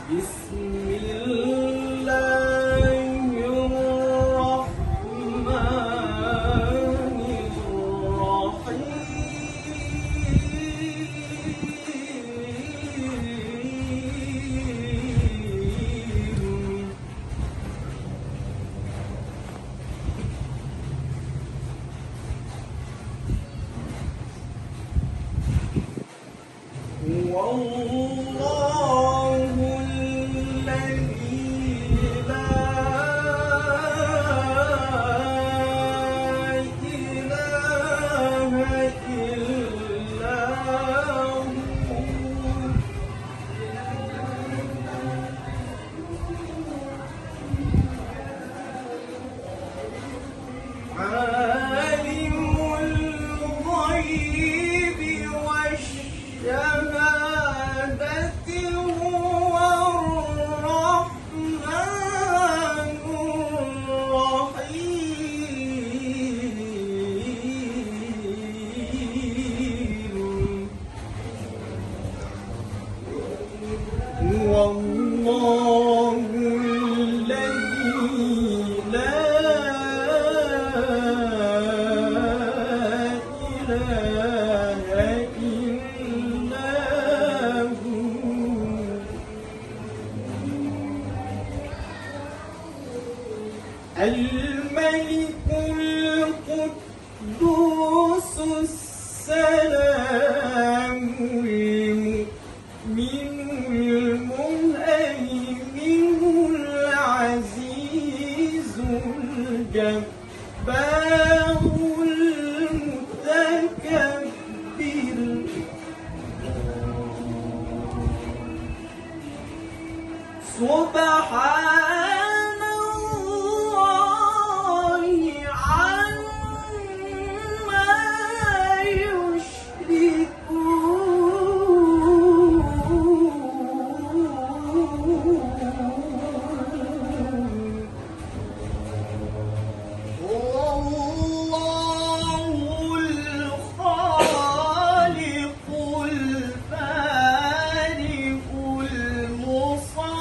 بسم الله الرحمن الرحيم. هو الله الذي لا إله إلا هو عالم الغيب والشهادة هو الرحمن الرحيم. هو الله الذي لا إله إلا هو الملك القدوس السلام المؤمن المهيمن العزيز الجبار المتكبر. سبحان الله عما يشركون. هو الله الخالق البارئ المصور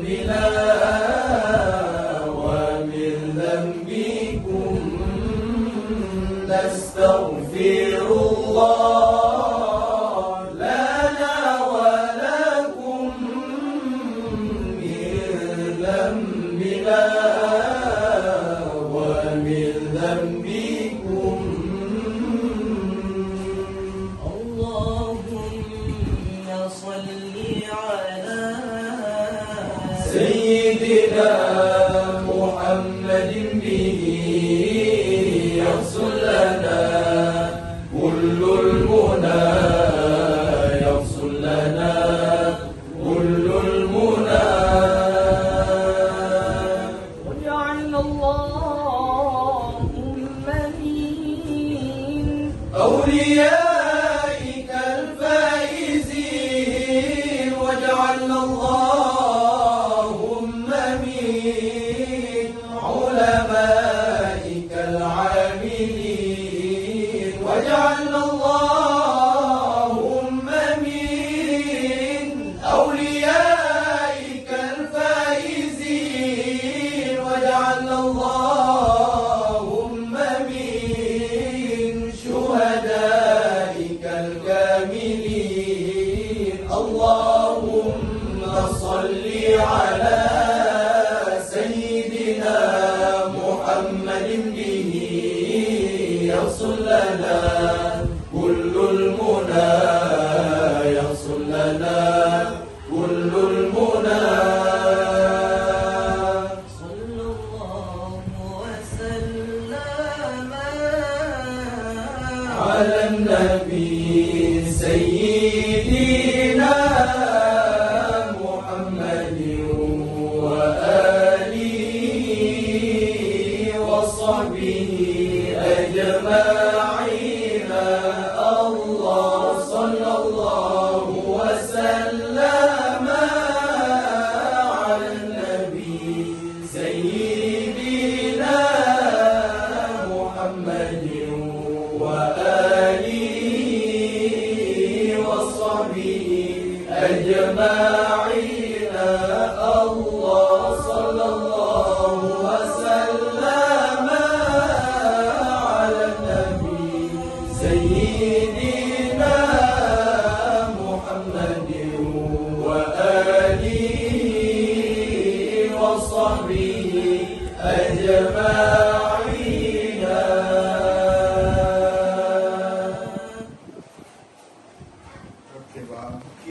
ذنبنا ومن ذنبكم نستغفر الله لنا ولكم من ذنبنا ومن ذنبكم. اللهم صل على سيدنا محمد به يحصل لنا كل المنى يحصل لنا كل المنى. واجعل اللهم من أوليائك الفائزين واجعلنا اللهم من علمائك العاملين واجعلنا اللهم من أوليائك الفائزين واجعلنا اللهم من شهدائك الكاملين. اللهم صل على سيدنا محمد به يحصل لنا كل المنى يحصل لنا كل المنى. صلى الله وسلم على النبي سيدنا محمد وآله وصحبه أجمعين. الله صلى الله وسلم على النبي سيدنا محمد وآله وصحبه أجمعين. الله صلى الله وسلم على النبي سيدنا محمد وآله وصحبه أجمعين.